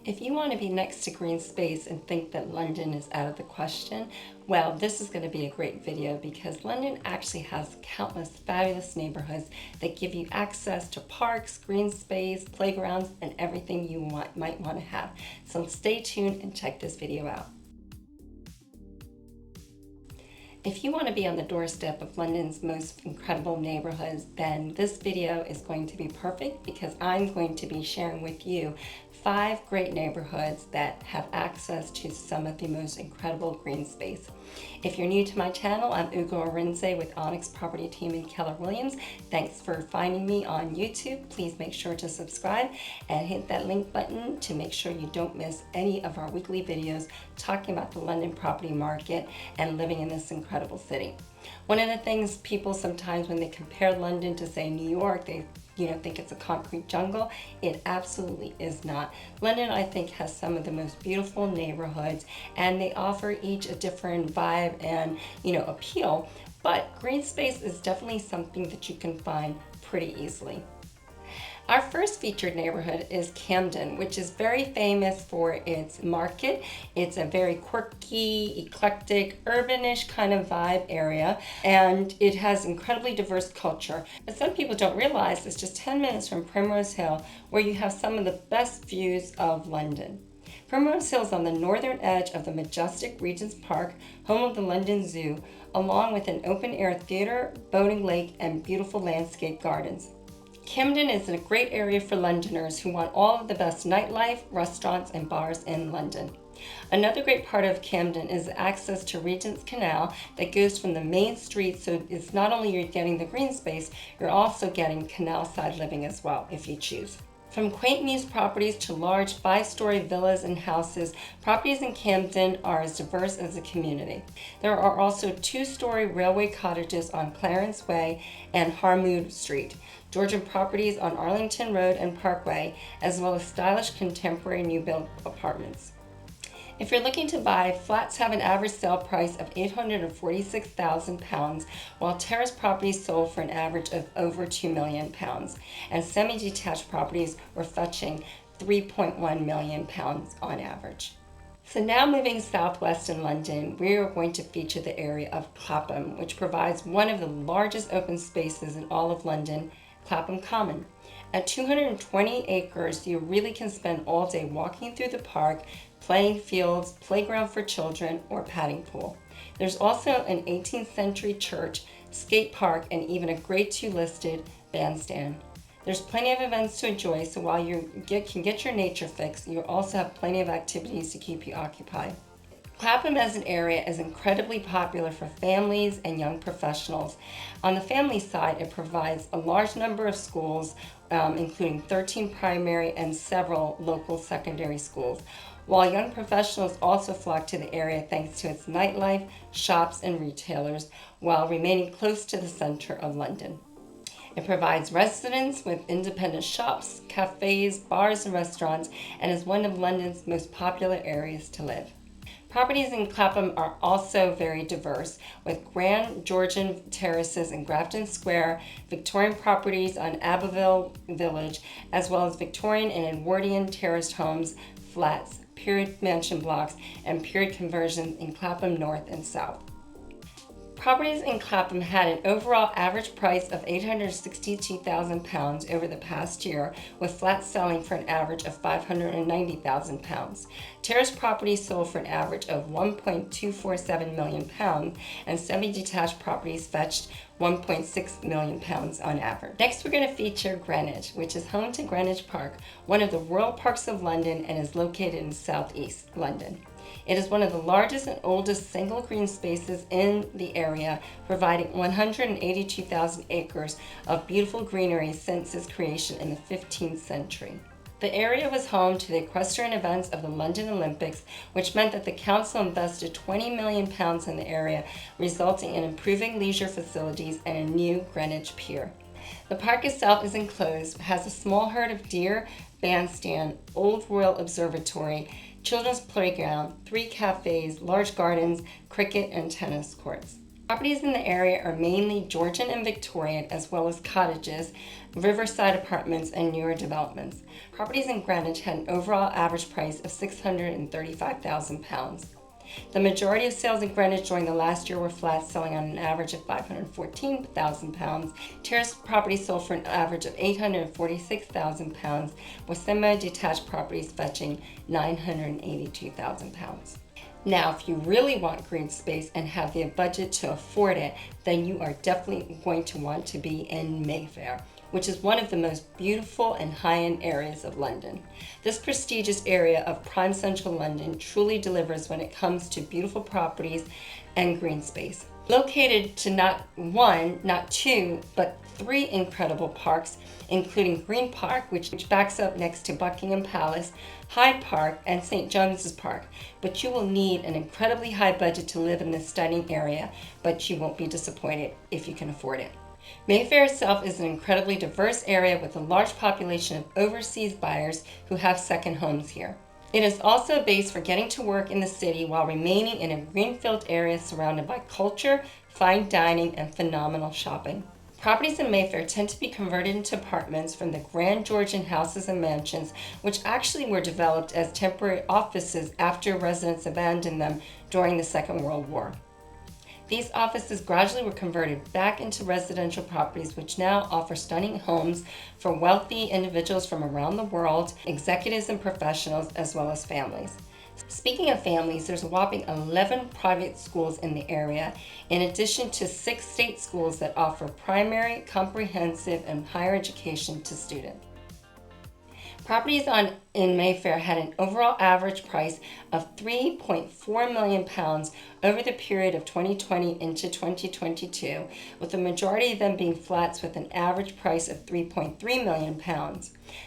If you want to be next to green space and think that London is out of the question, well, this is going to be a great video because London actually has countless fabulous neighborhoods that give you access to parks, green space, playgrounds, and everything you might want to have. So stay tuned and check this video out. If you want to be on the doorstep of London's most incredible neighborhoods, then this video is going to be perfect because I'm going to be sharing with you 5 great neighborhoods that have access to some of the most incredible green space. If you're new to my channel, I'm Arinzeh with Onyx Property Team in Keller Williams. Thanks for finding me on YouTube. Please make sure to subscribe and hit that link button to make sure you don't miss any of our weekly videos talking about the London property market and living in this incredible city. One of the things people sometimes when they compare London to say New York, they think it's a concrete jungle. It absolutely is not. London, I think, has some of the most beautiful neighborhoods, and they offer each a different vibe and appeal, but green space is definitely something that you can find pretty easily. Our first featured neighborhood is Camden, which is very famous for its market. It's a very quirky, eclectic, urbanish kind of vibe area, and it has incredibly diverse culture. But some people don't realize it's just 10 minutes from Primrose Hill, where you have some of the best views of London. Primrose Hill is on the northern edge of the majestic Regent's Park, home of the London Zoo, along with an open-air theater, boating lake, and beautiful landscape gardens. Camden is a great area for Londoners who want all of the best nightlife, restaurants, and bars in London. Another great part of Camden is access to Regent's Canal that goes from the main street, so it's not only you're getting the green space, you're also getting canal side living as well if you choose. From quaint muse properties to large 5-story villas and houses, properties in Camden are as diverse as the community. There are also 2-story railway cottages on Clarence Way and Harmood Street, Georgian properties on Arlington Road and Parkway, as well as stylish contemporary new build apartments. If you're looking to buy, flats have an average sale price of £846,000, while terrace properties sold for an average of over £2 million, and semi-detached properties were fetching £3.1 million on average. So now moving southwest in London, we are going to feature the area of Clapham, which provides one of the largest open spaces in all of London, Clapham Common. At 220 acres, you really can spend all day walking through the park, playing fields, playground for children, or padding pool. There's also an 18th century church, skate park, and even a Grade 2 listed bandstand. There's plenty of events to enjoy, so while you can get your nature fix, you also have plenty of activities to keep you occupied. Clapham as an area is incredibly popular for families and young professionals. On the family side, it provides a large number of schools, including 13 primary and several local secondary schools, while young professionals also flock to the area thanks to its nightlife, shops, and retailers, while remaining close to the center of London. It provides residents with independent shops, cafes, bars, and restaurants, and is one of London's most popular areas to live. Properties in Clapham are also very diverse, with grand Georgian terraces in Grafton Square, Victorian properties on Abbeville Village, as well as Victorian and Edwardian terraced homes, flats, period mansion blocks, and period conversions in Clapham North and South. Properties in Clapham had an overall average price of £862,000 over the past year, with flats selling for an average of £590,000. Terrace properties sold for an average of £1.247 million, and semi-detached properties fetched £1.6 million on average. Next, we're going to feature Greenwich, which is home to Greenwich Park, one of the royal parks of London, and is located in southeast London. It is one of the largest and oldest single green spaces in the area, providing 182,000 acres of beautiful greenery since its creation in the 15th century. The area was home to the equestrian events of the London Olympics, which meant that the council invested £20 million in the area, resulting in improving leisure facilities and a new Greenwich Pier. The park itself is enclosed, has a small herd of deer, bandstand, Old Royal Observatory, children's playground, 3 cafes, large gardens, cricket, and tennis courts. Properties in the area are mainly Georgian and Victorian, as well as cottages, riverside apartments, and newer developments. Properties in Greenwich had an overall average price of £635,000. The majority of sales in Greenwich during the last year were flats, selling on an average of £514,000. Terrace properties sold for an average of £846,000, with semi-detached properties fetching £982,000. Now, if you really want green space and have the budget to afford it, then you are definitely going to want to be in Mayfair, which is one of the most beautiful and high-end areas of London. This prestigious area of prime central London truly delivers when it comes to beautiful properties and green space. Located to not one, not two, but three incredible parks, including Green Park, which backs up next to Buckingham Palace, Hyde Park, and St. James's Park. But you will need an incredibly high budget to live in this stunning area, but you won't be disappointed if you can afford it. Mayfair itself is an incredibly diverse area with a large population of overseas buyers who have second homes here. It is also a base for getting to work in the city while remaining in a greenfield area surrounded by culture, fine dining, and phenomenal shopping. Properties in Mayfair tend to be converted into apartments from the grand Georgian houses and mansions, which actually were developed as temporary offices after residents abandoned them during the Second World War. These offices gradually were converted back into residential properties, which now offer stunning homes for wealthy individuals from around the world, executives and professionals, as well as families. Speaking of families, there's a whopping 11 private schools in the area, in addition to 6 state schools that offer primary, comprehensive, and higher education to students. Properties in Mayfair had an overall average price of £3.4 million over the period of 2020 into 2022, with the majority of them being flats with an average price of £3.3 million.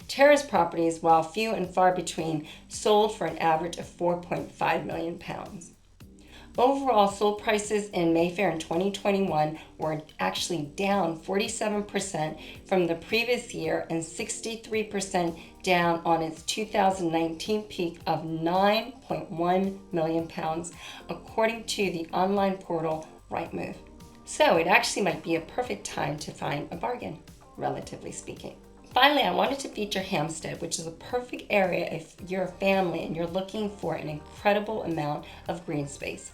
Terrace properties, while few and far between, sold for an average of £4.5 million. Overall, sold prices in Mayfair in 2021 were actually down 47% from the previous year and 63% down on its 2019 peak of £9.1 million, according to the online portal Rightmove. So it actually might be a perfect time to find a bargain, relatively speaking. Finally, I wanted to feature Hampstead, which is a perfect area if you're a family and you're looking for an incredible amount of green space.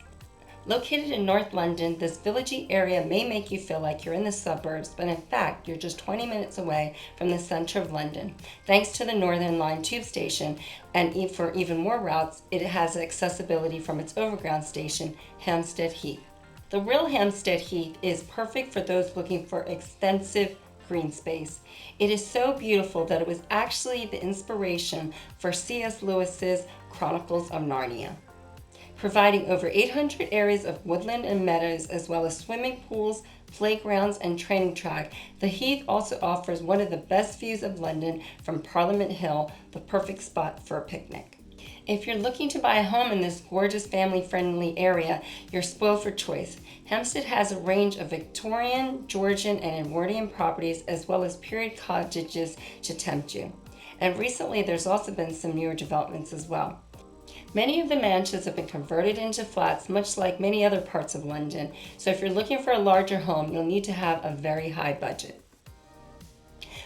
Located in North London, this villagey area may make you feel like you're in the suburbs, but in fact, you're just 20 minutes away from the center of London. Thanks to the Northern Line tube station, and for even more routes, it has accessibility from its overground station, Hampstead Heath. The real Hampstead Heath is perfect for those looking for extensive green space. It is so beautiful that it was actually the inspiration for C.S. Lewis's Chronicles of Narnia. Providing over 800 areas of woodland and meadows, as well as swimming pools, playgrounds, and training track, the Heath also offers one of the best views of London from Parliament Hill, the perfect spot for a picnic. If you're looking to buy a home in this gorgeous family-friendly area, you're spoiled for choice. Hampstead has a range of Victorian, Georgian, and Edwardian properties, as well as period cottages to tempt you. And recently, there's also been some newer developments as well. Many of the mansions have been converted into flats, much like many other parts of London, so if you're looking for a larger home, you'll need to have a very high budget.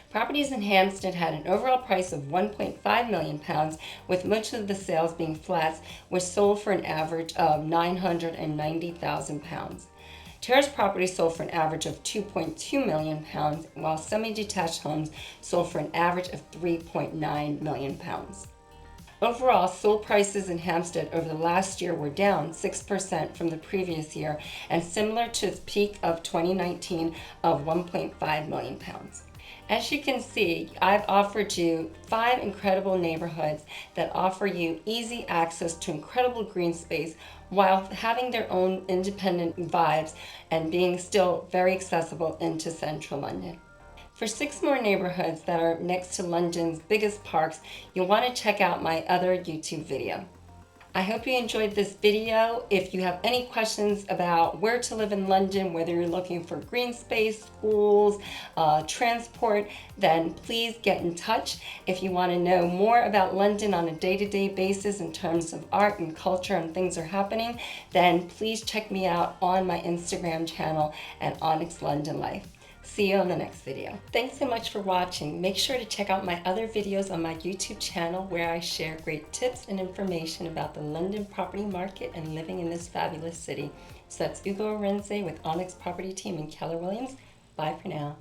Properties in Hampstead had an overall price of £1.5 million, with much of the sales being flats, which sold for an average of £990,000. Terrace properties sold for an average of £2.2 million, while semi-detached homes sold for an average of £3.9 million. Overall, sold prices in Hampstead over the last year were down 6% from the previous year and similar to its peak of 2019 of £1.5 million. As you can see, I've offered you 5 incredible neighborhoods that offer you easy access to incredible green space while having their own independent vibes and being still very accessible into central London. For 6 more neighborhoods that are next to London's biggest parks, you'll want to check out my other YouTube video. I hope you enjoyed this video. If you have any questions about where to live in London, whether you're looking for green space, schools, transport, then please get in touch. If you want to know more about London on a day-to-day basis in terms of art and culture and things are happening, then please check me out on my Instagram channel at Onyx London Life. See you on the next video. Thanks so much for watching. Make sure to check out my other videos on my YouTube channel where I share great tips and information about the London property market and living in this fabulous city. So that's Arinzeh with Onyx Property Team and Keller Williams. Bye for now.